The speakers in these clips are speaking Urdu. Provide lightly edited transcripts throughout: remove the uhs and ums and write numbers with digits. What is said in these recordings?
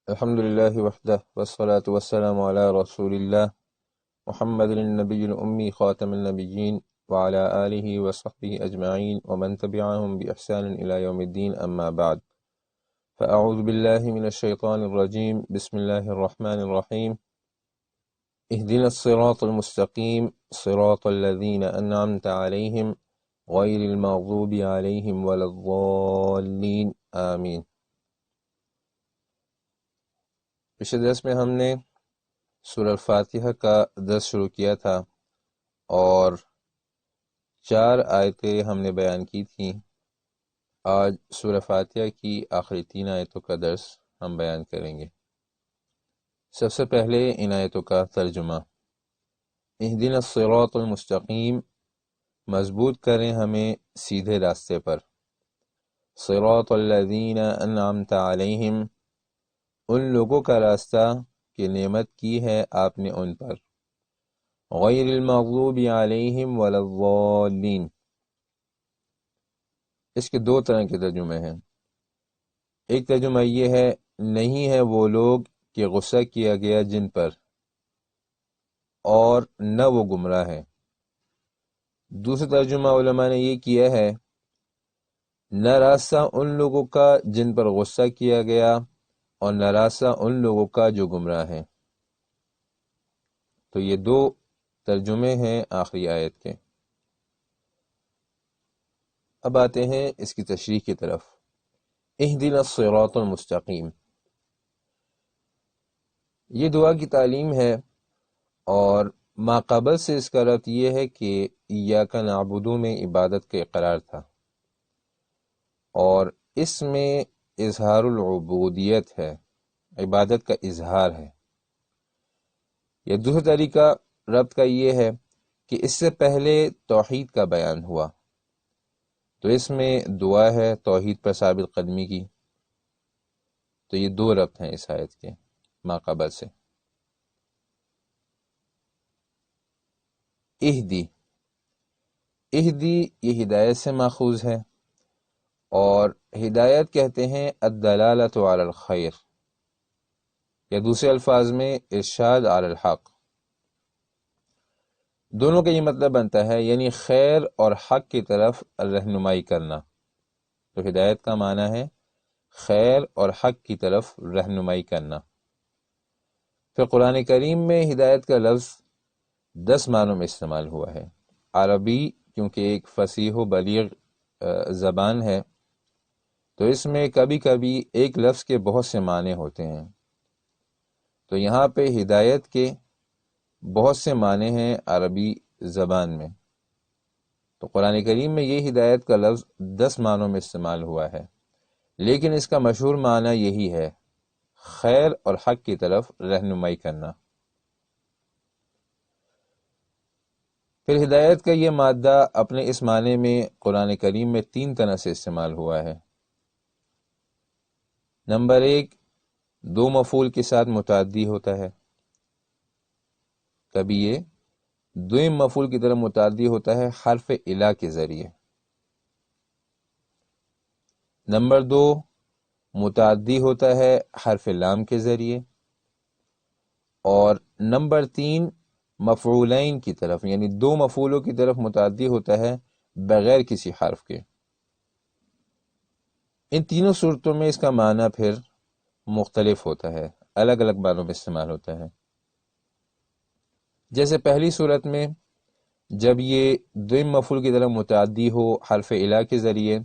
الحمد لله وحده والصلاة والسلام على رسول الله محمد النبي الأمي خاتم النبيين وعلى آله وصحبه أجمعين ومن تبعهم بإحسان إلى يوم الدين أما بعد فأعوذ بالله من الشيطان الرجيم بسم الله الرحمن الرحيم اهدنا الصراط المستقيم صراط الذين أنعمت عليهم غير المغضوب عليهم ولا الضالين آمين۔ پچھلے درس میں ہم نے سورہ الفاتحہ کا درس شروع کیا تھا اور 4 آیتیں ہم نے بیان کی تھیں۔ آج سورہ فاتحہ کی آخری 3 آیتوں کا درس ہم بیان کریں گے۔ سب سے پہلے ان آیتوں کا ترجمہ۔ اہدنا الصراط المستقیم، مضبوط کریں ہمیں سیدھے راستے پر۔ صراط الذین انعمت علیہم، ان لوگوں کا راستہ کہ نعمت کی ہے آپ نے ان پر۔ غیر المغضوب علیہم ولا الضالین، اس کے 2 طرح کے ترجمے ہیں۔ ایک ترجمہ یہ ہے، نہیں ہے وہ لوگ کہ غصہ کیا گیا جن پر، اور نہ وہ گمراہ ہیں۔ دوسرا ترجمہ علماء نے یہ کیا ہے، نہ راستہ ان لوگوں کا جن پر غصہ کیا گیا اور نہ راستہ ان لوگوں کا جو گمراہ ہیں۔ تو یہ 2 ترجمے ہیں آخری آیت کے۔ اب آتے ہیں اس کی تشریح کی طرف۔ اہدنا الصراط المستقیم، یہ دعا کی تعلیم ہے، اور ماقبل سے اس کا ربط یہ ہے کہ ایاک نعبد میں عبادت کا اقرار تھا، اور اس میں اظہار العبودیت ہے، عبادت کا اظہار ہے۔ یا دوسرا طریقہ ربط کا یہ ہے کہ اس سے پہلے توحید کا بیان ہوا، تو اس میں دعا ہے توحید پر ثابت قدمی کی۔ تو یہ 2 ربط ہیں اس آیت کے ماقبل سے۔ اہدی، اہدی یہ ہدایت سے ماخوذ ہے، اور ہدایت کہتے ہیں الدلالۃ علی الخیر، یا دوسرے الفاظ میں ارشاد علی الحق۔ دونوں کا یہ مطلب بنتا ہے، یعنی خیر اور حق کی طرف رہنمائی کرنا۔ تو ہدایت کا معنی ہے خیر اور حق کی طرف رہنمائی کرنا۔ پھر قرآن کریم میں ہدایت کا لفظ 10 معنوں میں استعمال ہوا ہے۔ عربی کیونکہ ایک فصیح و بلیغ زبان ہے، تو اس میں کبھی کبھی ایک لفظ کے بہت سے معنی ہوتے ہیں۔ تو یہاں پہ ہدایت کے بہت سے معنی ہیں عربی زبان میں، تو قرآن کریم میں یہ ہدایت کا لفظ 10 معنوں میں استعمال ہوا ہے، لیکن اس کا مشہور معنی یہی ہے، خیر اور حق کی طرف رہنمائی کرنا۔ پھر ہدایت کا یہ مادہ اپنے اس معنی میں قرآن کریم میں 3 طرح سے استعمال ہوا ہے۔ نمبر 1، 2 مفعول کے ساتھ متعدی ہوتا ہے، کبھی یہ دوئم مفعول کی طرف متعدی ہوتا ہے حرف الا کے ذریعے۔ نمبر 2، متعدی ہوتا ہے حرف لام کے ذریعے۔ اور نمبر 3، مفعولین کی طرف، یعنی 2 مفعولوں کی طرف متعدی ہوتا ہے بغیر کسی حرف کے۔ ان تینوں صورتوں میں اس کا معنی پھر مختلف ہوتا ہے، الگ الگ معنوں میں استعمال ہوتا ہے۔ جیسے پہلی صورت میں جب یہ دوئم مفعول کی طرف متعدی ہو حرف الا کے ذریعے،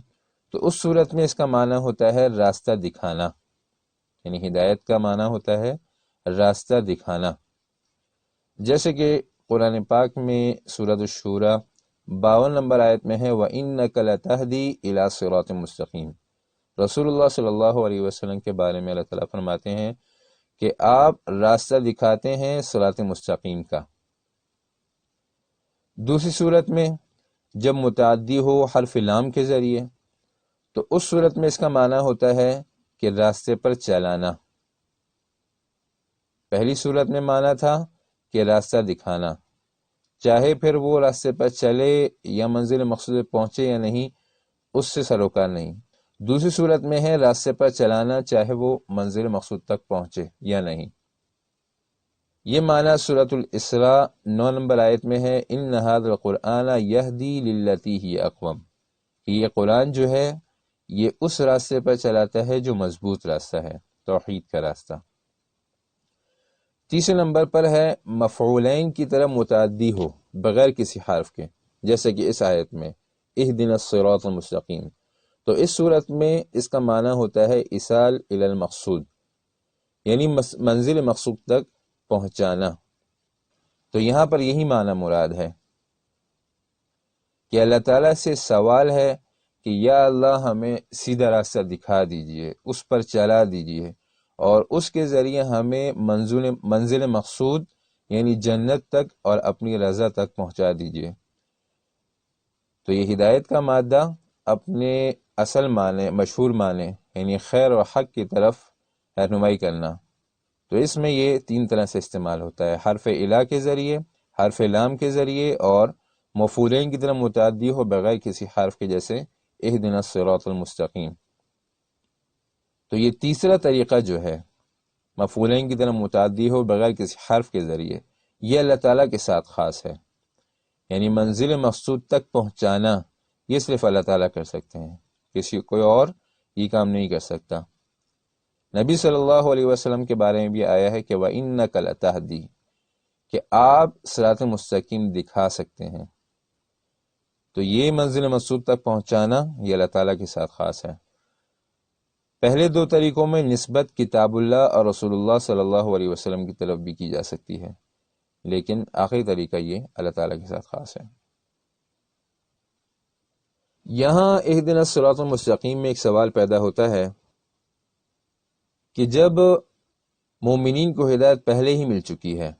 تو اس صورت میں اس کا معنی ہوتا ہے راستہ دکھانا، یعنی ہدایت کا معنی ہوتا ہے راستہ دکھانا۔ جیسے کہ قرآن پاک میں سورۃ الشورى 52 نمبر آیت میں ہے، وَإِنَّكَ لَتَهْدِي إِلَى صِرَاطٍ مُسْتَقِيمٍ۔ رسول اللہ صلی اللہ علیہ وسلم کے بارے میں اللہ تعالیٰ فرماتے ہیں کہ آپ راستہ دکھاتے ہیں صراط مستقیم کا۔ دوسری صورت میں جب متعدی ہو حرف لام کے ذریعے، تو اس صورت میں اس کا معنی ہوتا ہے کہ راستے پر چلانا۔ پہلی صورت میں معنی تھا کہ راستہ دکھانا، چاہے پھر وہ راستے پر چلے یا منزل مقصود پہنچے یا نہیں، اس سے سروکار نہیں۔ دوسری صورت میں ہے راستے پر چلانا چاہے وہ منزل مقصود تک پہنچے یا نہیں۔ یہ معنی سورۃ الاسراء 9 نمبر آیت میں ہے، ان ھذا القرآن یہدی للتی ہی اقوم، کہ یہ قرآن جو ہے یہ اس راستے پر چلاتا ہے جو مضبوط راستہ ہے، توحید کا راستہ۔ تیسرے نمبر پر ہے مفعولین کی طرح متعدی ہو بغیر کسی حرف کے، جیسے کہ اس آیت میں اہدنا الصراط المستقیم، تو اس صورت میں اس کا معنی ہوتا ہے ایصال الی المقصود، یعنی منزل مقصود تک پہنچانا۔ تو یہاں پر یہی معنی مراد ہے کہ اللہ تعالیٰ سے سوال ہے کہ یا اللہ ہمیں سیدھا راستہ دکھا دیجئے، اس پر چلا دیجئے، اور اس کے ذریعے ہمیں منزل مقصود یعنی جنت تک اور اپنی رضا تک پہنچا دیجئے۔ تو یہ ہدایت کا مادہ اپنے اصل معنی، مشہور معنی یعنی خیر اور حق کی طرف رہنمائی کرنا، تو اس میں یہ 3 طرح سے استعمال ہوتا ہے، حرف الہ کے ذریعے، حرف لام کے ذریعے، اور مفعولین کی طرح متعدی ہو بغیر کسی حرف کے، جیسے اہدنا الصراط المستقیم۔ تو یہ تیسرا طریقہ جو ہے مفعولین کی طرح متعدی ہو بغیر کسی حرف کے ذریعے، یہ اللہ تعالیٰ کے ساتھ خاص ہے، یعنی منزل مقصود تک پہنچانا یہ صرف اللہ تعالیٰ کر سکتے ہیں، کسی کوئی اور یہ کام نہیں کر سکتا۔ نبی صلی اللہ علیہ وسلم کے بارے میں بھی آیا ہے کہ وَإِنَّكَ لَتَهْدِي، کہ آپ صراط مستقیم دکھا سکتے ہیں۔ تو یہ منزل مقصود تک پہنچانا یہ اللہ تعالیٰ کے ساتھ خاص ہے۔ پہلے 2 طریقوں میں نسبت کتاب اللہ اور رسول اللہ صلی اللہ علیہ وسلم کی طرف بھی کی جا سکتی ہے، لیکن آخری طریقہ یہ اللہ تعالیٰ کے ساتھ خاص ہے۔ یہاں اہدنا الصراط المستقیم میں ایک سوال پیدا ہوتا ہے کہ جب مومنین کو ہدایت پہلے ہی مل چکی ہے،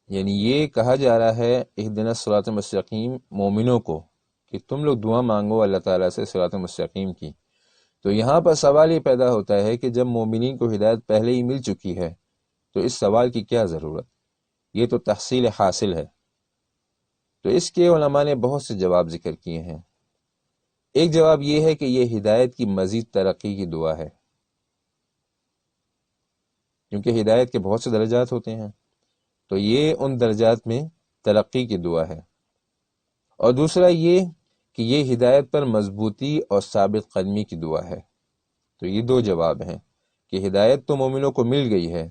یعنی یہ کہا جا رہا ہے اہدنا الصراط المستقیم مومنوں کو کہ تم لوگ دعا مانگو اللہ تعالیٰ سے صراط مستقیم کی، تو یہاں پر سوال یہ پیدا ہوتا ہے کہ جب مومنین کو ہدایت پہلے ہی مل چکی ہے تو اس سوال کی کیا ضرورت، یہ تو تحصیل حاصل ہے۔ تو اس کے علماء نے بہت سے جواب ذکر کیے ہیں۔ ایک جواب یہ ہے کہ یہ ہدایت کی مزید ترقی کی دعا ہے، کیونکہ ہدایت کے بہت سے درجات ہوتے ہیں، تو یہ ان درجات میں ترقی کی دعا ہے۔ اور دوسرا یہ کہ یہ ہدایت پر مضبوطی اور ثابت قدمی کی دعا ہے۔ تو یہ 2 جواب ہیں کہ ہدایت تو مومنوں کو مل گئی ہے،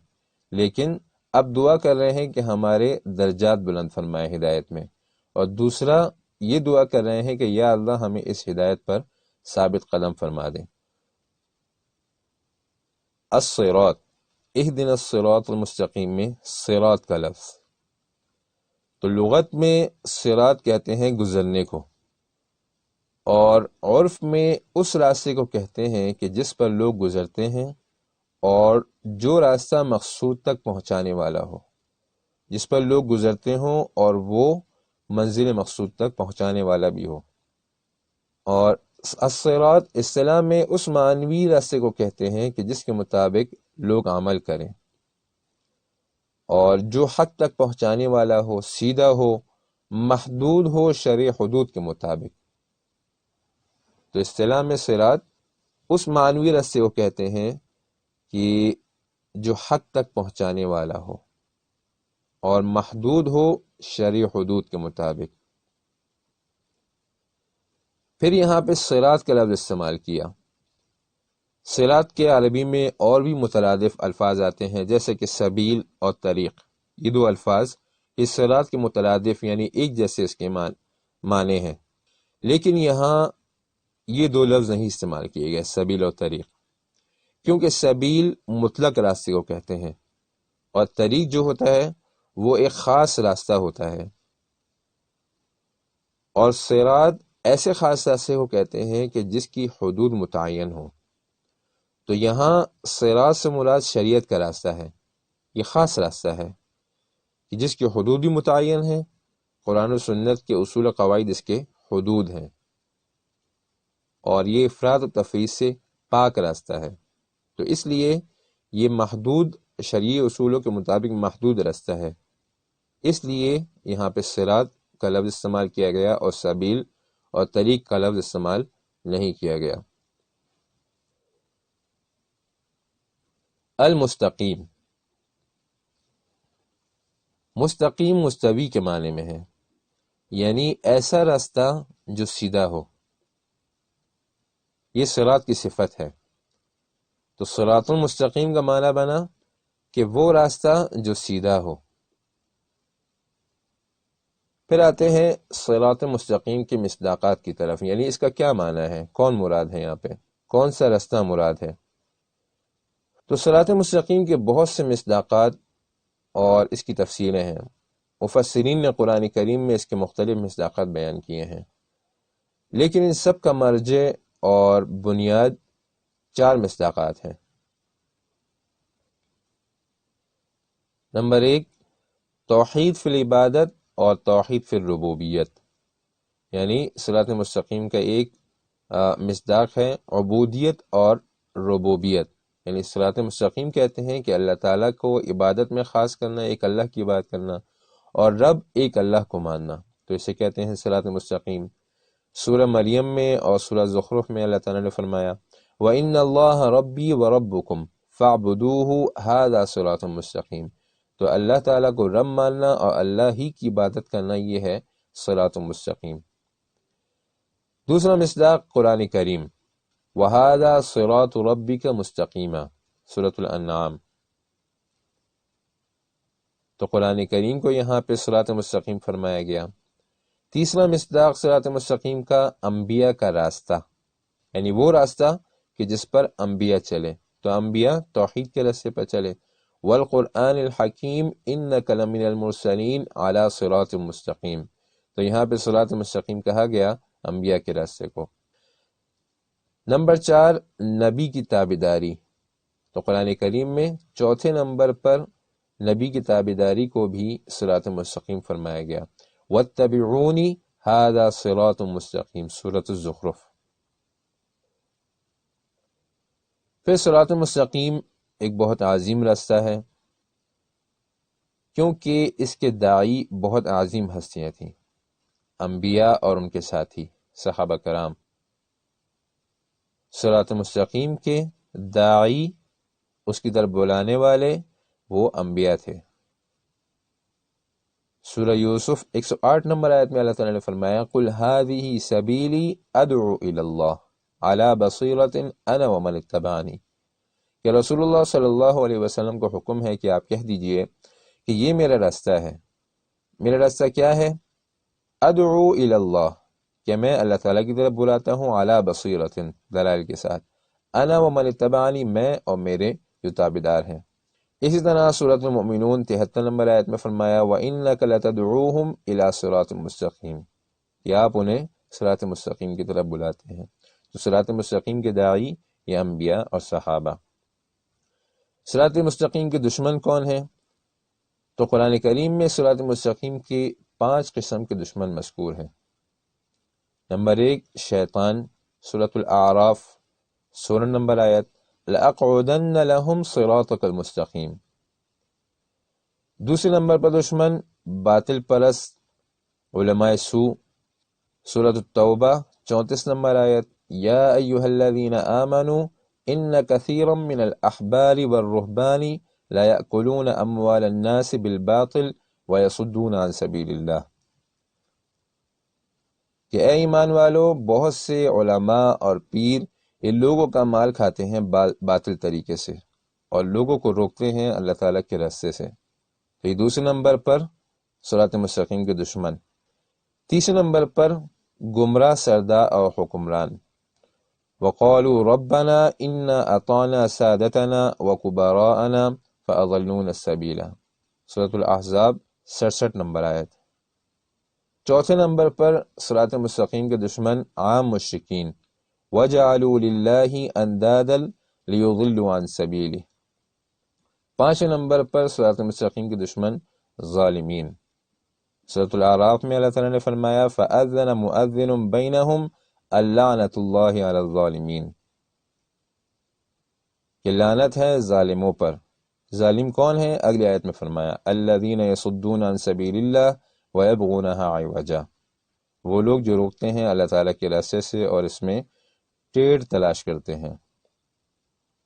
لیکن اب دعا کر رہے ہیں کہ ہمارے درجات بلند فرمائے ہدایت میں، اور دوسرا یہ دعا کر رہے ہیں کہ یا اللہ ہمیں اس ہدایت پر ثابت قدم فرما دیں۔ الصراط، اہدنا الصراط المستقیم میں صراط کا لفظ، تو لغت میں صراط کہتے ہیں گزرنے کو، اور عرف میں اس راستے کو کہتے ہیں کہ جس پر لوگ گزرتے ہیں اور جو راستہ مقصود تک پہنچانے والا ہو، جس پر لوگ گزرتے ہوں اور وہ منزل مقصود تک پہنچانے والا بھی ہو۔ اور الصراط اصطلاح میں اس معنوی راستے کو کہتے ہیں کہ جس کے مطابق لوگ عمل کریں، اور جو حق تک پہنچانے والا ہو، سیدھا ہو، محدود ہو شرع حدود کے مطابق۔ تو اصطلاح میں صراط اس معنوی راستے کو کہتے ہیں کہ جو حق تک پہنچانے والا ہو اور محدود ہو شرع حدود کے مطابق۔ پھر یہاں پہ صراط کا لفظ استعمال کیا۔ صراط کے عربی میں اور بھی مترادف الفاظ آتے ہیں، جیسے کہ سبیل اور طریق، یہ 2 الفاظ اس صراط کے مترادف یعنی ایک جیسے اس کے معنی ہیں، لیکن یہاں یہ 2 لفظ نہیں استعمال کیے گئے، سبیل اور طریق، کیونکہ سبیل مطلق راستے کو کہتے ہیں اور طریق جو ہوتا ہے وہ ایک خاص راستہ ہوتا ہے، اور صراط ایسے خاص راستے کو کہتے ہیں کہ جس کی حدود متعین ہو۔ تو یہاں صراط سے مراد شریعت کا راستہ ہے، یہ خاص راستہ ہے کہ جس کی حدود بھی متعین ہیں، قرآن و سنت کے اصول و قواعد اس کے حدود ہیں، اور یہ افراد و تفریط سے پاک راستہ ہے، تو اس لیے یہ محدود شرعی اصولوں کے مطابق محدود راستہ ہے، اس لیے یہاں پہ صراط کا لفظ استعمال کیا گیا اور سبیل اور طریق کا لفظ استعمال نہیں کیا گیا۔ المستقیم، مستقیم مستوی کے معنی میں ہے، یعنی ایسا راستہ جو سیدھا ہو، یہ صراط کی صفت ہے۔ تو صراط المستقیم کا معنی بنا کہ وہ راستہ جو سیدھا ہو۔ پھر آتے ہیں صراط مستقیم کے مصداقات کی طرف، یعنی اس کا کیا معنی ہے، کون مراد ہے، یہاں پہ کون سا راستہ مراد ہے۔ تو صراط مستقیم کے بہت سے مصداقات اور اس کی تفسیریں ہیں۔ مفسرین نے قرآن کریم میں اس کے مختلف مصداقات بیان کیے ہیں، لیکن ان سب کا مرجع اور بنیاد 4 مصداقات ہیں۔ نمبر 1، توحید فی العبادت اور توحید فی الربوبیت، یعنی صراط مستقیم کا ایک مصداق ہے عبودیت اور ربوبیت، یعنی صراط مستقیم کہتے ہیں کہ اللہ تعالیٰ کو عبادت میں خاص کرنا، ایک اللہ کی عبادت کرنا، اور رب ایک اللہ کو ماننا، تو اسے کہتے ہیں صراط مستقیم۔ سورہ مریم میں اور سورہ زخرف میں اللہ تعالیٰ نے فرمایا وَإِنَّ اللَّهَ رَبِّي وَرَبُّكُمْ فَاعْبُدُوهُ هَذَا صِرَاطٌ مستقیم، تو اللہ تعالیٰ کو رب ماننا اور اللہ ہی کی عبادت کرنا، یہ ہے صراط مستقیم۔ دوسرا مصداق قرآن کریم، وَهَذَا صِرَاطُ رَبِّكَ مُسْتَقِيمًا، سورۃ الانعام۔ تو قرآن کریم کو یہاں پہ صراط مستقیم فرمایا گیا۔ تیسرا مصداق صراط مستقیم کا انبیاء کا راستہ، یعنی وہ راستہ کہ جس پر انبیاء چلے، تو انبیاء توحید کے راستے پر چلے۔ والقرآن الحکیم انک لمن المرسلین علی صراط مستقیم، تو یہاں پہ صراط مستقیم کہا گیا انبیاء کے راستے کو۔ نمبر 4، نبی کی تابعداری، تو قرآن کریم میں چوتھے نمبر پر نبی کی تابعداری کو بھی صراط مستقیم فرمایا گیا، واتبعونی ھذا صراط مستقیم، سورۃ الزخرف۔ پھر صراط مستقیم ایک بہت عظیم راستہ ہے، کیونکہ اس کے داعی بہت عظیم ہستیاں تھیں، انبیاء اور ان کے ساتھی صحابہ کرام۔ صراط مستقیم کے داعی، اس کی طرف بلانے والے، وہ انبیاء تھے۔ سورہ یوسف 108 نمبر آیت میں اللہ تعالیٰ نے فرمایا قُلْ هَٰذِهِ سَبِيلِي أَدْعُو إِلَى اللَّهِ عَلَىٰ بَصِيرَةٍ أَنَا وَمَنِ اتَّبَعَنِي، کہ رسول اللہ صلی اللہ علیہ وسلم کو حکم ہے کہ آپ کہہ دیجئے کہ یہ میرا راستہ ہے۔ میرا راستہ کیا ہے؟ ادعو الی اللہ، کہ میں اللہ تعالیٰ کی طرف بلاتا ہوں، علی بصیرۃ، دلائل کے ساتھ، انا ومن اتبعنی، میں اور میرے جو تابعدار ہیں۔ اسی طرح سورۃ المؤمنون 73 نمبر آیت میں فرمایا وَإِنَّكَ لَتَدْعُوهُمْ إِلَىٰ صِرَاطٍ مُسْتَقِيمٍ، کہ آپ انہیں صراط مستقیم کی طرف بلاتے ہیں۔ تو صراط مستقیم کے داعی یہ انبیاء اور صحابہ۔ صراط مستقیم کے دشمن کون ہیں؟ تو قرآن کریم میں صراط مستقیم کی 5 قسم کے دشمن مذکور ہیں۔ نمبر 1، شیطان، سورۃ الاعراف 16 نمبر آیت، لَأَقْعُدَنَّ لَهُمْ صِرَاطَكَ الْمُسْتَقِيمَ۔ دوسرے نمبر پر دشمن باطل پرست، علماء سوء، سورۃ التوبہ 34 نمبر آیت، یا ایھا الذین آمنوا ان کثیرا من الاحبار والرہبان لا یأکلون اموال الناس بالباطل ویصدون عن سبیل اللہ، کہ اے ایمان والو، بہت سے علماء اور پیر یہ لوگوں کا مال کھاتے ہیں باطل طریقے سے، اور لوگوں کو روکتے ہیں اللہ تعالیٰ کے راستے سے۔ تو یہ دوسرے نمبر پر صراط مستقیم کے دشمن۔ تیسرے نمبر پر گمراہ سردار اور حکمران، وقالوا ربنا انا اطعنا سادتنا وكبراءنا فاضلونا السبیل، سورۃ الاحزاب 67 نمبر آیت۔ چوتھے نمبر پر صراط مستقیم کے دشمن عام مشرکین، وجعلوا للہ اندادا لیضلوا عن سبیلہ۔ پانچویں نمبر پر صراط مستقیم کے دشمن ظالمین۔ سورۃ الاعراف میں اللہ تعالیٰ نے فرمایا فأذن مؤذن بینہم اللعنۃ اللہ علی الظالمین، کہ لعنت ہے ظالموں پر۔ ظالم کون ہے؟ اگلی آیت میں فرمایا الذین یصدون عن سبیل اللہ ویبغونہا عوجا، وہ لوگ جو روکتے ہیں اللہ تعالیٰ کے راستے سے اور اس میں ٹیڑھ تلاش کرتے ہیں۔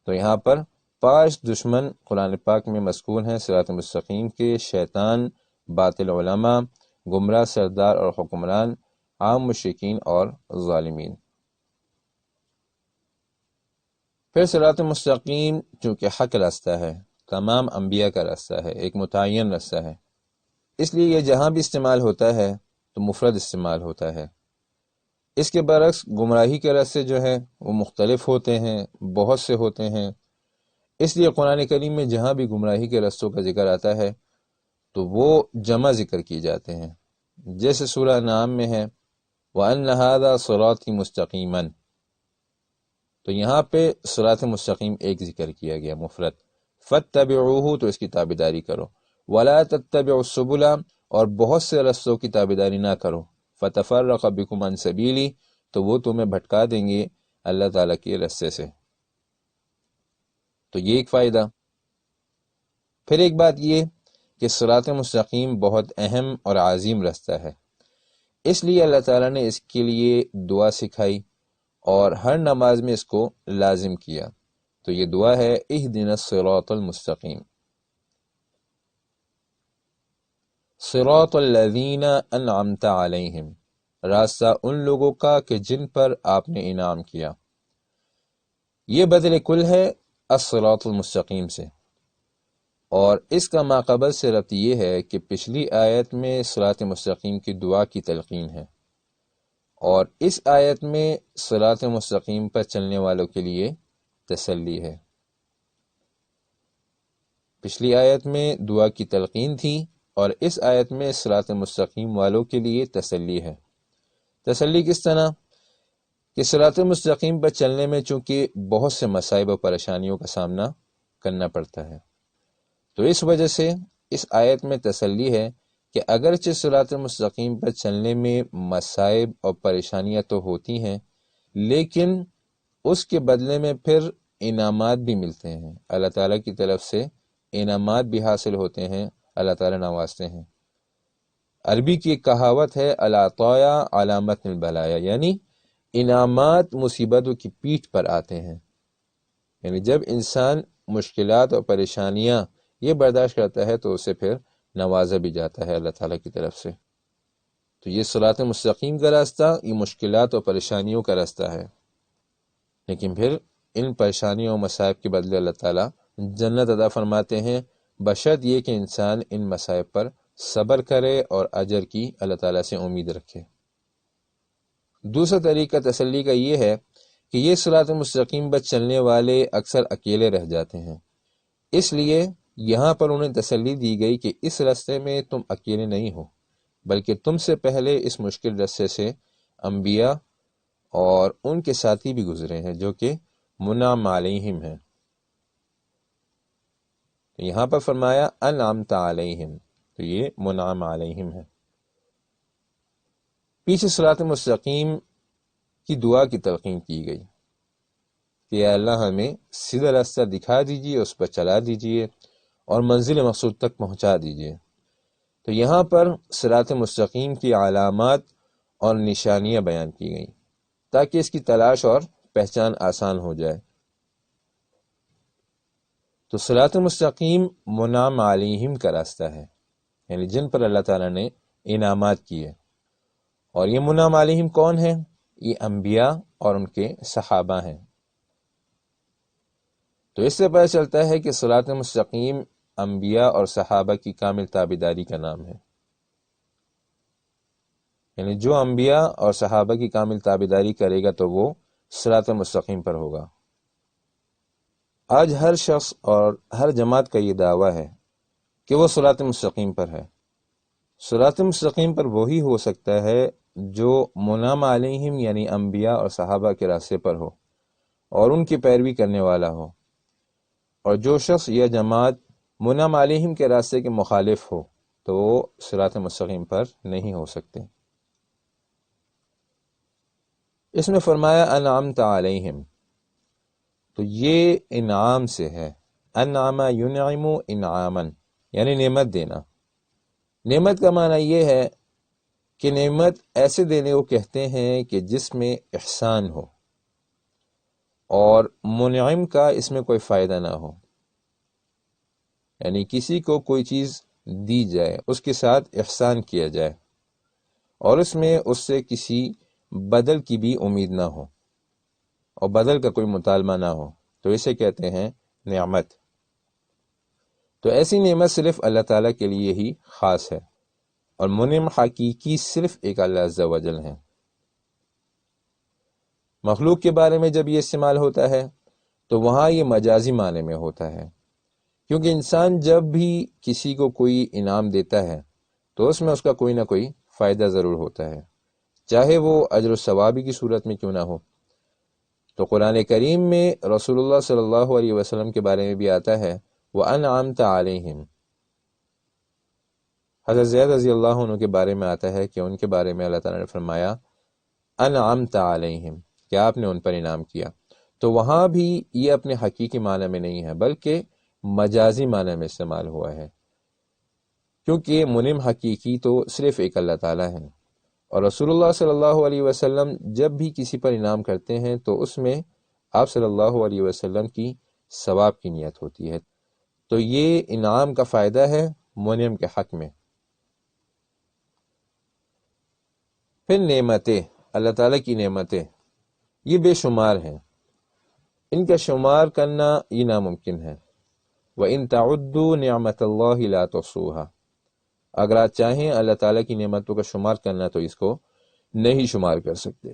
تو یہاں پر 5 دشمن قرآن پاک میں مذکور ہیں صراط مستقیم کے: شیطان، باطل علماء، گمراہ سردار اور حکمران، عام مشرکین اور ظالمین۔ پھر صراط مستقیم چونکہ حق راستہ ہے، تمام انبیاء کا راستہ ہے، ایک متعین راستہ ہے، اس لیے یہ جہاں بھی استعمال ہوتا ہے تو مفرد استعمال ہوتا ہے۔ اس کے برعکس گمراہی کے راستے جو ہیں وہ مختلف ہوتے ہیں، بہت سے ہوتے ہیں، اس لیے قرآن کریم میں جہاں بھی گمراہی کے راستوں کا ذکر آتا ہے تو وہ جمع ذکر کی جاتے ہیں، جیسے سورہ انعام میں ہے وَأَنَّ هَذَا صِرَاطِي مُسْتَقِيمًا، تو یہاں پہ صراط مستقیم ایک ذکر کیا گیا مفرد، فَاتَّبِعُوهُ تو اس کی تابعداری کرو، وَلَا تَتَّبِعُوا السُّبُلَ اور بہت سے رستوں کی تابعداری نہ کرو، فَتَفَرَّقَ بِكُمْ عَنْ سَبِيلِهِ تو وہ تمہیں بھٹکا دیں گے اللہ تعالیٰ کے رستے سے۔ تو یہ ایک فائدہ۔ پھر ایک بات یہ کہ صراط مستقیم بہت اہم اور عظیم راستہ ہے، اس لیے اللہ تعالیٰ نے اس کے لیے دعا سکھائی اور ہر نماز میں اس کو لازم کیا۔ تو یہ دعا ہے اہدنا الصراط المستقیم، صراط الذین انعمت علیہم، راستہ ان لوگوں کا کہ جن پر آپ نے انعام کیا۔ یہ بدل کل ہے الصراط المستقیم سے، اور اس کا ماقبل سے ربط یہ ہے کہ پچھلی آیت میں صراط مستقیم کی دعا کی تلقین ہے، اور اس آیت میں صراط مستقیم پر چلنے والوں کے لیے تسلی ہے۔ پچھلی آیت میں دعا کی تلقین تھی اور اس آیت میں صراط مستقیم والوں کے لیے تسلی ہے۔ تسلی کس طرح کہ صراط مستقیم پر چلنے میں چونکہ بہت سے مصائب و پریشانیوں کا سامنا کرنا پڑتا ہے، تو اس وجہ سے اس آیت میں تسلی ہے کہ اگرچہ صراط مستقیم پر چلنے میں مصائب اور پریشانیاں تو ہوتی ہیں، لیکن اس کے بدلے میں پھر انعامات بھی ملتے ہیں، اللہ تعالیٰ کی طرف سے انعامات بھی حاصل ہوتے ہیں، اللہ تعالیٰ نوازتے ہیں۔ عربی کی ایک کہاوت ہے العطایا علامت البلایا، یعنی انعامات مصیبتوں کی پیٹھ پر آتے ہیں، یعنی جب انسان مشکلات اور پریشانیاں یہ برداشت کرتا ہے تو اسے پھر نوازا بھی جاتا ہے اللہ تعالیٰ کی طرف سے۔ تو یہ صراط مستقیم کا راستہ یہ مشکلات اور پریشانیوں کا راستہ ہے، لیکن پھر ان پریشانیوں اور مصائب کے بدلے اللہ تعالیٰ جنت عطا فرماتے ہیں، بشرط یہ کہ انسان ان مصائب پر صبر کرے اور اجر کی اللہ تعالیٰ سے امید رکھے۔ دوسرا طریقہ تسلی کا یہ ہے کہ یہ صراط مستقیم پر چلنے والے اکثر اکیلے رہ جاتے ہیں، اس لیے یہاں پر انہیں تسلی دی گئی کہ اس راستے میں تم اکیلے نہیں ہو، بلکہ تم سے پہلے اس مشکل راستے سے انبیاء اور ان کے ساتھی بھی گزرے ہیں جو کہ منعم علیہم ہیں۔ یہاں پر فرمایا انعمت علیہم، تو یہ منعم علیہم ہے۔ پیچھے صراط مستقیم کی دعا کی تلقین کی گئی کہ یا اللہ ہمیں سیدھا راستہ دکھا دیجیے، اس پر چلا دیجیے اور منزل مقصود تک پہنچا دیجیے۔ تو یہاں پر صراط مستقیم کی علامات اور نشانیاں بیان کی گئیں تاکہ اس کی تلاش اور پہچان آسان ہو جائے۔ تو صراط مستقیم منعم علیہم کا راستہ ہے، یعنی جن پر اللہ تعالیٰ نے انعامات کیے، اور یہ منعم علیہم کون ہیں؟ یہ انبیاء اور ان کے صحابہ ہیں۔ تو اس سے پتہ چلتا ہے کہ صراط مستقیم انبیاء اور صحابہ کی کامل تابعداری کا نام ہے، یعنی جو انبیاء اور صحابہ کی کامل تابعداری کرے گا تو وہ صراط مستقیم پر ہوگا۔ آج ہر شخص اور ہر جماعت کا یہ دعویٰ ہے کہ وہ صراط مستقیم پر ہے۔ صراط مستقیم پر وہی ہو سکتا ہے جو منعم علیہم یعنی انبیاء اور صحابہ کے راستے پر ہو اور ان کی پیروی کرنے والا ہو، اور جو شخص یا جماعت منعم علیہم کے راستے کے مخالف ہو تو وہ صراط مستقیم پر نہیں ہو سکتے۔ اس میں فرمایا انعمت علیہم، تو یہ انعام سے ہے، انعم ینعم انعاما یعنی نعمت دینا۔ نعمت کا معنی یہ ہے کہ نعمت ایسے دینے کو کہتے ہیں کہ جس میں احسان ہو اور منعم کا اس میں کوئی فائدہ نہ ہو، یعنی کسی کو کوئی چیز دی جائے، اس کے ساتھ احسان کیا جائے اور اس میں اس سے کسی بدل کی بھی امید نہ ہو اور بدل کا کوئی مطالبہ نہ ہو، تو اسے کہتے ہیں نعمت۔ تو ایسی نعمت صرف اللہ تعالیٰ کے لیے ہی خاص ہے، اور منعم حقیقی صرف ایک اللہ عز و جل ہے۔ مخلوق کے بارے میں جب یہ استعمال ہوتا ہے تو وہاں یہ مجازی معنی میں ہوتا ہے، کیونکہ انسان جب بھی کسی کو کوئی انعام دیتا ہے تو اس میں اس کا کوئی نہ کوئی فائدہ ضرور ہوتا ہے، چاہے وہ اجر و ثوابی کی صورت میں کیوں نہ ہو۔ تو قرآن کریم میں رسول اللہ صلی اللہ علیہ وسلم کے بارے میں بھی آتا ہے وَأَنْعَمْتَ عَلَيْهِمْ۔ حضرت زید رضی اللہ عنہ کے بارے میں آتا ہے کہ ان کے بارے میں اللہ تعالیٰ نے فرمایا انعمت علیہم، کہ آپ نے ان پر انعام کیا۔ تو وہاں بھی یہ اپنے حقیقی معنی میں نہیں ہے بلکہ مجازی معنی میں استعمال ہوا ہے، کیونکہ منعم حقیقی تو صرف ایک اللہ تعالیٰ ہے، اور رسول اللہ صلی اللہ علیہ وسلم جب بھی کسی پر انعام کرتے ہیں تو اس میں آپ صلی اللہ علیہ وسلم کی ثواب کی نیت ہوتی ہے۔ تو یہ انعام کا فائدہ ہے منعم کے حق میں۔ پھر نعمتیں، اللہ تعالیٰ کی نعمتیں یہ بے شمار ہیں، ان کا شمار کرنا یہ ناممکن ہے۔ وَإِن تَعُدُّوا نِعْمَةَ اللَّهِ لَا تُحْصُوهَا، اگر آپ چاہیں اللہ تعالیٰ کی نعمتوں کا شمار کرنا تو اس کو نہیں شمار کر سکتے۔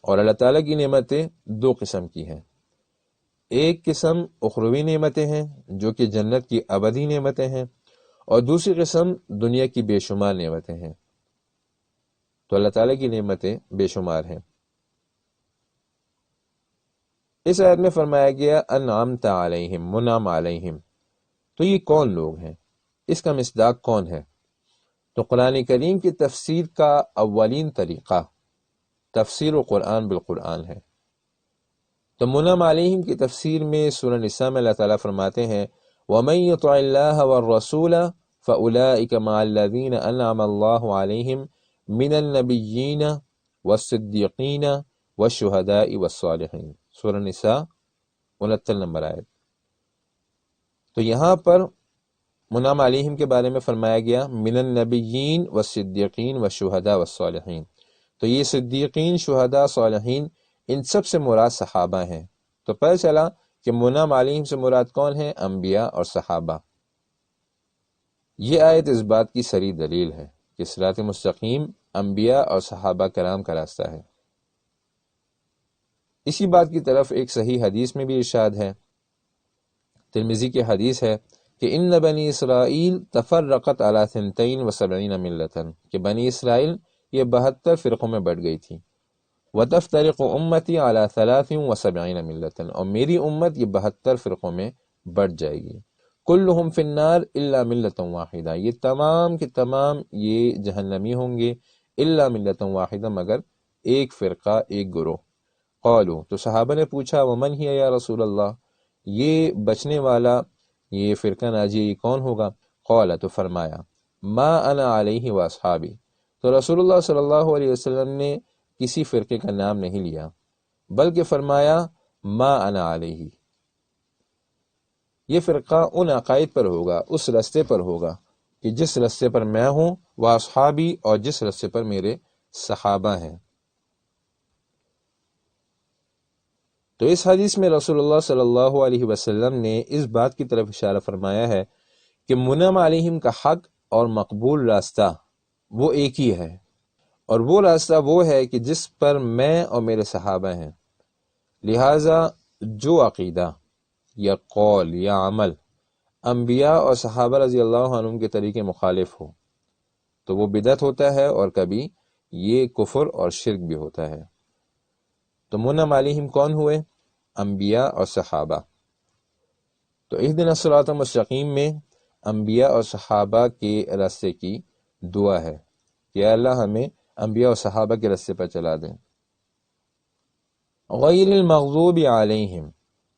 اور اللہ تعالیٰ کی نعمتیں دو قسم کی ہیں، ایک قسم اخروی نعمتیں ہیں جو کہ جنت کی ابدی نعمتیں ہیں، اور دوسری قسم دنیا کی بے شمار نعمتیں ہیں۔ تو اللہ تعالیٰ کی نعمتیں بے شمار ہیں۔ اس آیت میں فرمایا گیا انعمت علیہم، منعم علیہم، تو یہ کون لوگ ہیں، اس کا مصداق کون ہے؟ تو قرآن کریم کی تفسیر کا اولین طریقہ تفسیر القرآن بالقرآن ہے۔ تو منعم علیہم کی تفسیر میں سورہ نساء میں اللہ تعالیٰ فرماتے ہیں وَمَن يُطِعِ اللَّهَ وَالرَّسُولَ فَأُولَٰئِكَ مَعَ الَّذِينَ أَنْعَمَ اللَّهُ عَلَيْهِمْ مِنَ النَّبِيِّينَ وَالصِّدِّيقِينَ وَالشُّهَدَاءِ وَالصَّالِحِينَ، سورہ نساء 69 نمبر آیت۔ تو یہاں پر منعم علیہم کے بارے میں فرمایا گیا من النبیین والصدیقین والشہداء والصالحین، تو یہ صدیقین، شہداء، صالحین ان سب سے مراد صحابہ ہیں۔ تو پتہ چلا کہ منعم علیہم سے مراد کون ہیں؟ انبیاء اور صحابہ۔ یہ آیت اس بات کی صریح دلیل ہے کہ صراط مستقیم انبیاء اور صحابہ کرام کا راستہ ہے۔ اسی بات کی طرف ایک صحیح حدیث میں بھی ارشاد ہے، ترمذی کی حدیث ہے کہ ان بنی اسرائیل تفرقت علی 72 ملتا، کہ بنی اسرائیل یہ 72 فرقوں میں بٹ گئی تھی۔ وتفترق امتی علی 73 ملتا، اور میری امت یہ 72 فرقوں میں بٹ جائے گی۔ کلہم فی النار الا ملتا واحدہ، یہ تمام کے تمام یہ جہنمی ہوں گے، الا ملتا واحدہ، مگر ایک فرقہ، ایک گروہ۔ قالوا، تو صحابہ نے پوچھا ومن ہی یا رسول اللہ، یہ بچنے والا، یہ فرقہ ناجیہ یہ کون ہوگا؟ قال، تو فرمایا ما انا علیہ واصحابی، تو رسول اللہ صلی اللہ علیہ وسلم نے کسی فرقے کا نام نہیں لیا بلکہ فرمایا ما انا علیہ، یہ فرقہ ان عقائد پر ہوگا، اس رستے پر ہوگا کہ جس رستے پر میں ہوں، واصحابی، اور جس رستے پر میرے صحابہ ہیں۔ تو اس حدیث میں رسول اللہ صلی اللہ علیہ وسلم نے اس بات کی طرف اشارہ فرمایا ہے کہ منعم علیہم کا حق اور مقبول راستہ وہ ایک ہی ہے، اور وہ راستہ وہ ہے کہ جس پر میں اور میرے صحابہ ہیں۔ لہٰذا جو عقیدہ یا قول یا عمل انبیاء اور صحابہ رضی اللہ عنہم کے طریقے مخالف ہو تو وہ بدعت ہوتا ہے، اور کبھی یہ کفر اور شرک بھی ہوتا ہے۔ تو منعم علیہم کون ہوئے؟ انبیاء اور صحابہ۔ تو اہدنا الصراط المستقیم میں انبیاء اور صحابہ کے راستے کی دعا ہے کہ اللہ ہمیں انبیاء اور صحابہ کے راستے پر چلا دیں۔ غیر المغضوب علیہم،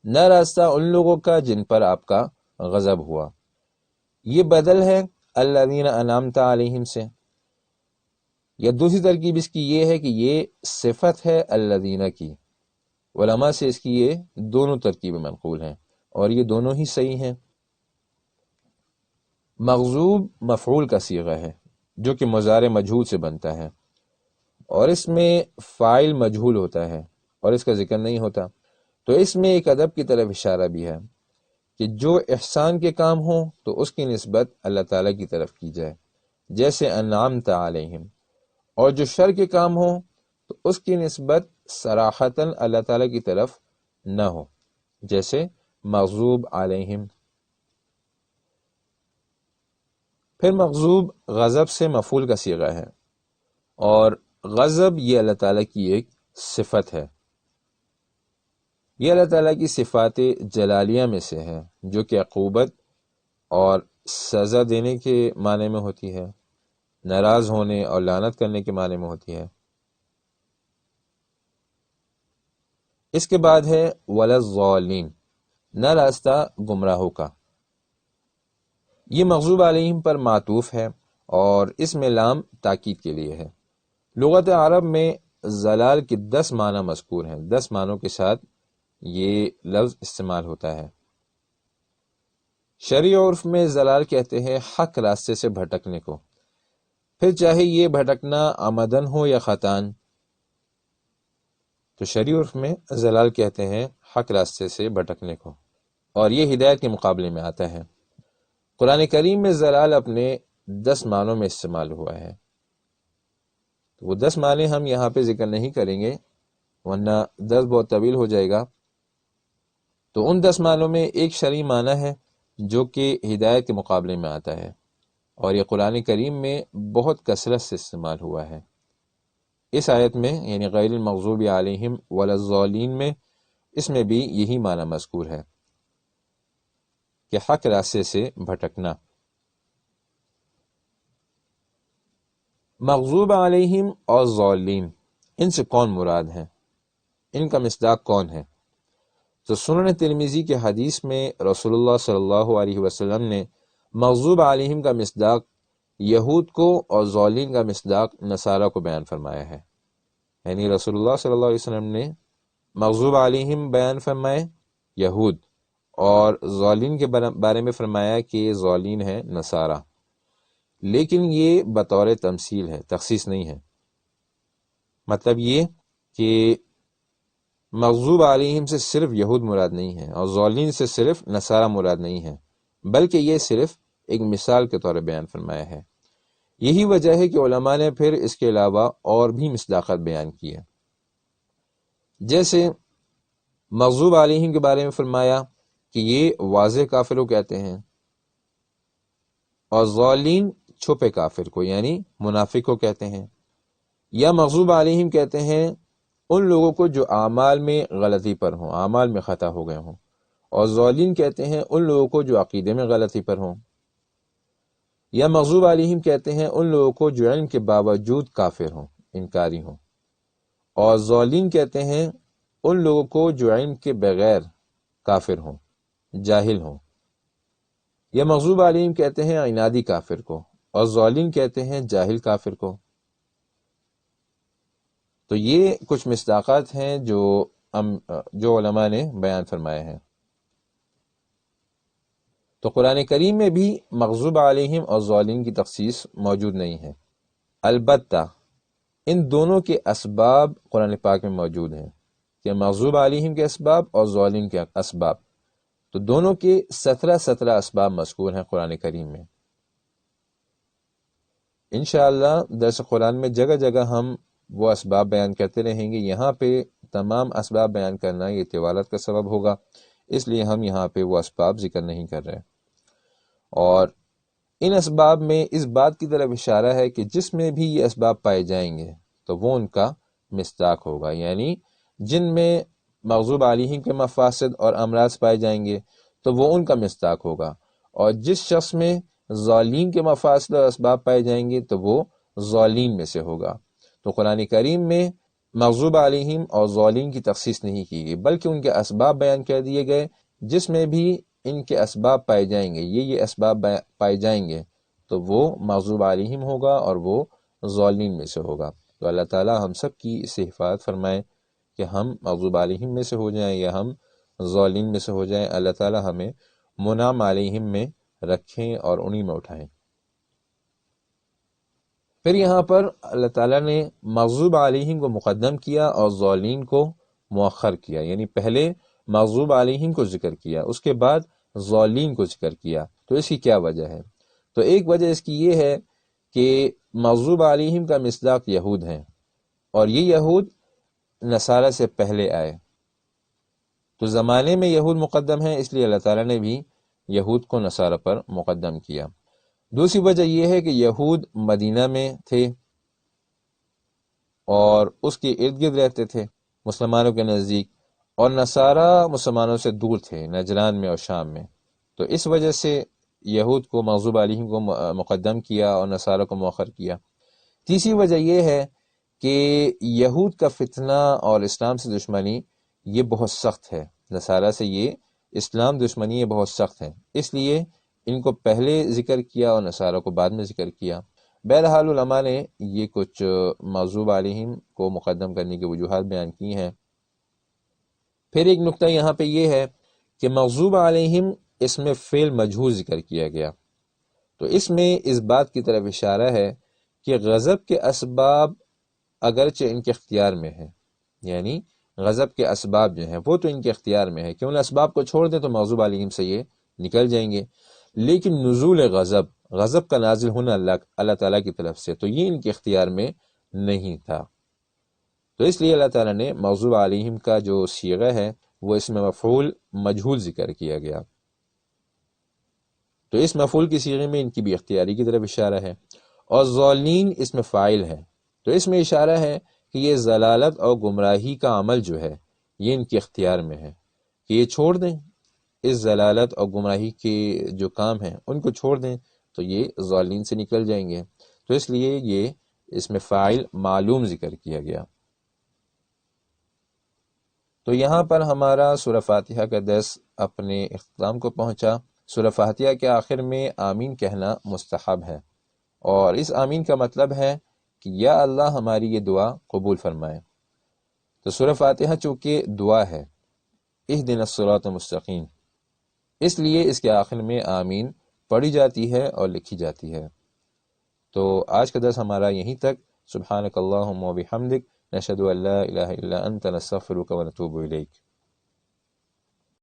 نہ راستہ ان لوگوں کا جن پر آپ کا غضب ہوا، یہ بدل ہے الذین انعمت علیہم سے، یا دوسری ترکیب اس کی یہ ہے کہ یہ صفت ہے الذین کی۔ علماء سے اس کی یہ دونوں ترکیبیں منقول ہیں اور یہ دونوں ہی صحیح ہیں۔ مغضوب مفعول کا صیغہ ہے جو کہ مضارع مجہول سے بنتا ہے، اور اس میں فاعل مجہول ہوتا ہے اور اس کا ذکر نہیں ہوتا، تو اس میں ایک ادب کی طرف اشارہ بھی ہے کہ جو احسان کے کام ہوں تو اس کی نسبت اللہ تعالیٰ کی طرف کی جائے، جیسے انعمت علیہم، اور جو شر کے کام ہوں تو اس کی نسبت صراحتاً اللہ تعالیٰ کی طرف نہ ہو، جیسے مغضوب علیہم۔ پھر مغضوب غضب سے مفعول کا صیغہ ہے، اور غضب یہ اللہ تعالیٰ کی ایک صفت ہے، یہ اللہ تعالیٰ کی صفات جلالیہ میں سے ہے جو کہ عقوبت اور سزا دینے کے معنی میں ہوتی ہے، ناراض ہونے اور لعنت کرنے کے معنی میں ہوتی ہے۔ اس کے بعد ہے وَلَضَّالِّينَ، نہ راستہ گمراہوں کا۔ یہ مغضوب علیہم پر معطوف ہے اور اس میں لام تاکید کے لیے ہے۔ لغت عرب میں ضلال کے 10 معنی مذکور ہیں، 10 معنوں کے ساتھ یہ لفظ استعمال ہوتا ہے۔ شرعی عرف میں ضلال کہتے ہیں حق راستے سے بھٹکنے کو، پھر چاہے یہ بھٹکنا عمدن ہو یا خطان، تو شرعی عرف میں ضلال کہتے ہیں حق راستے سے بھٹکنے کو، اور یہ ہدایت کے مقابلے میں آتا ہے۔ قرآن کریم میں ضلال اپنے 10 معنوں میں استعمال ہوا ہے، تو وہ 10 معنی ہم یہاں پہ ذکر نہیں کریں گے ورنہ درس بہت طویل ہو جائے گا۔ تو ان 10 معنوں میں ایک شرعی معنی ہے جو کہ ہدایت کے مقابلے میں آتا ہے، اور یہ قرآن کریم میں بہت کثرت سے استعمال ہوا ہے۔ اس آیت میں یعنی غیر المغضوب علیہم ولا میں اس میں بھی یہی معنی مذکور ہے کہ حق راستے سے بھٹکنا۔ مغضوب علیہم اور ضالین، ان سے کون مراد ہیں، ان کا مصداق کون ہے؟ تو سنن ترمذی کے حدیث میں رسول اللہ صلی اللہ علیہ وسلم نے مغضوب علیہم کا مصداق یہود کو اور ضالین کا مصداق نصارہ کو بیان فرمایا ہے، یعنی رسول اللہ صلی اللہ علیہ وسلم نے مغضوب علیہم بیان فرمائے یہود، اور ضالین کے بارے میں فرمایا کہ ضالین ہیں نصارہ، لیکن یہ بطور تمثیل ہے، تخصیص نہیں ہے۔ مطلب یہ کہ مغضوب علیہم سے صرف یہود مراد نہیں ہے اور ضالین سے صرف نصارہ مراد نہیں ہے، بلکہ یہ صرف ایک مثال کے طور پر بیان فرمایا ہے۔ یہی وجہ ہے کہ علماء نے پھر اس کے علاوہ اور بھی مصداقات بیان کی ہے، جیسے مغضوب علیہم کے بارے میں فرمایا کہ یہ واضح کافر کو کہتے ہیں، اور ضالین چھپے کافر کو یعنی منافق کو کہتے ہیں، یا مغضوب علیہم کہتے ہیں ان لوگوں کو جو اعمال میں غلطی پر ہوں، اعمال میں خطا ہو گئے ہوں، اور ضالین کہتے ہیں ان لوگوں کو جو عقیدے میں غلطی پر ہوں، یا مغضوب علیہم کہتے ہیں ان لوگوں کو جو علم کے باوجود کافر ہوں، انکاری ہوں، اور ضالین کہتے ہیں ان لوگوں کو جو علم کے بغیر کافر ہوں، جاہل ہوں، یا مغضوب علیہم کہتے ہیں عنادی کافر کو، اور ضالین کہتے ہیں جاہل کافر کو۔ تو یہ کچھ مصداقات ہیں جو علماء نے بیان فرمائے ہیں۔ تو قرآن کریم میں بھی مغضوب علیہم اور ضالین کی تخصیص موجود نہیں ہے، البتہ ان دونوں کے اسباب قرآن پاک میں موجود ہیں کہ مغضوب علیہم کے اسباب اور ضالین کے اسباب، تو دونوں کے 17 اسباب مذکور ہیں قرآن کریم میں۔ انشاءاللہ درس قرآن میں جگہ جگہ ہم وہ اسباب بیان کرتے رہیں گے، یہاں پہ تمام اسباب بیان کرنا یہ طوالت کا سبب ہوگا، اس لیے ہم یہاں پہ وہ اسباب ذکر نہیں کر رہے۔ اور ان اسباب میں اس بات کی طرف اشارہ ہے کہ جس میں بھی یہ اسباب پائے جائیں گے تو وہ ان کا مصداق ہوگا، یعنی جن میں مغضوب علیہم کے مفاسد اور امراض پائے جائیں گے تو وہ ان کا مصداق ہوگا، اور جس شخص میں ضالین کے مفاسد اور اسباب پائے جائیں گے تو وہ ضالین میں سے ہوگا۔ تو قرآن کریم میں مغضوب علیہم اور ضالین کی تخصیص نہیں کی گئی، بلکہ ان کے اسباب بیان کر دیے گئے، جس میں بھی ان کے اسباب پائے جائیں گے، یہ اسباب پائے جائیں گے تو وہ مغضوب علیہم ہوگا اور وہ ضالین میں سے ہوگا۔ تو اللہ تعالی ہم سب کی اس سے حفاظت فرمائے کہ ہم مغضوب علیہم میں سے ہو جائیں یا ہم ضالین میں سے ہو جائیں۔ اللہ تعالی ہمیں منعم علیہم میں رکھیں اور انہی میں اٹھائیں۔ پھر یہاں پر اللہ تعالیٰ نے مغضوب علیہم کو مقدم کیا اور ضالین کو مؤخر کیا، یعنی پہلے مغضوب علیہم کو ذکر کیا، اس کے بعد ضالین کو ذکر کیا۔ تو اس کی کیا وجہ ہے؟ تو ایک وجہ اس کی یہ ہے کہ مغضوب علیہم کا مصداق یہود ہیں، اور یہ یہود نصارہ سے پہلے آئے، تو زمانے میں یہود مقدم ہیں، اس لیے اللہ تعالیٰ نے بھی یہود کو نصارہ پر مقدم کیا۔ دوسری وجہ یہ ہے کہ یہود مدینہ میں تھے اور اس کے ارد گرد رہتے تھے مسلمانوں کے نزدیک، اور نصارہ مسلمانوں سے دور تھے نجران میں اور شام میں، تو اس وجہ سے یہود کو مغضوب علیہم کو مقدم کیا اور نصارہ کو مؤخر کیا۔ تیسری وجہ یہ ہے کہ یہود کا فتنہ اور اسلام سے دشمنی یہ بہت سخت ہے، نصارہ سے یہ اسلام دشمنی یہ بہت سخت ہے، اس لیے ان کو پہلے ذکر کیا اور نصارہ کو بعد میں ذکر کیا۔ بہرحال علماء نے یہ کچھ مغضوب علیہم کو مقدم کرنے کی وجوہات بیان کی ہیں۔ پھر ایک نقطہ یہاں پہ یہ ہے کہ مغضوب علیہم اس میں فعل مجہول ذکر کیا گیا، تو اس میں اس بات کی طرف اشارہ ہے کہ غضب کے اسباب اگرچہ ان کے اختیار میں ہیں، یعنی غضب کے اسباب جو ہیں وہ تو ان کے اختیار میں ہے کہ ان اسباب کو چھوڑ دیں تو مغضوب علیہم سے یہ نکل جائیں گے، لیکن نزول غضب کا نازل ہونا اللہ تعالیٰ کی طرف سے تو یہ ان کے اختیار میں نہیں تھا، تو اس لیے اللہ تعالیٰ نے مغضوب علیہم کا جو صیغہ ہے وہ اس میں مفعول مجہول ذکر کیا گیا، تو اس مفعول کی صیغے میں ان کی بھی اختیاری کی طرف اشارہ ہے، اور ضالین اس میں فاعل ہے، تو اس میں اشارہ ہے کہ یہ ضلالت اور گمراہی کا عمل جو ہے یہ ان کے اختیار میں ہے کہ یہ چھوڑ دیں، اس ضلالت اور گمراہی کے جو کام ہیں ان کو چھوڑ دیں تو یہ ضالین سے نکل جائیں گے، تو اس لیے یہ اس میں فاعل معلوم ذکر کیا گیا۔ تو یہاں پر ہمارا سورہ فاتحہ کا درس اپنے اختتام کو پہنچا۔ سورہ فاتحہ کے آخر میں آمین کہنا مستحب ہے، اور اس آمین کا مطلب ہے کہ یا اللہ ہماری یہ دعا قبول فرمائے۔ تو سورہ فاتحہ چونکہ دعا ہے، اہدنا الصراط المستقیم، اس لیے اس کے آخر میں آمین پڑھی جاتی ہے اور لکھی جاتی ہے۔ تو آج کا درس ہمارا یہیں تک۔ سبحانک اللہم و بحمدک، نشہد ان لا الہ الا انت، نستغفرک و نتوب الیک۔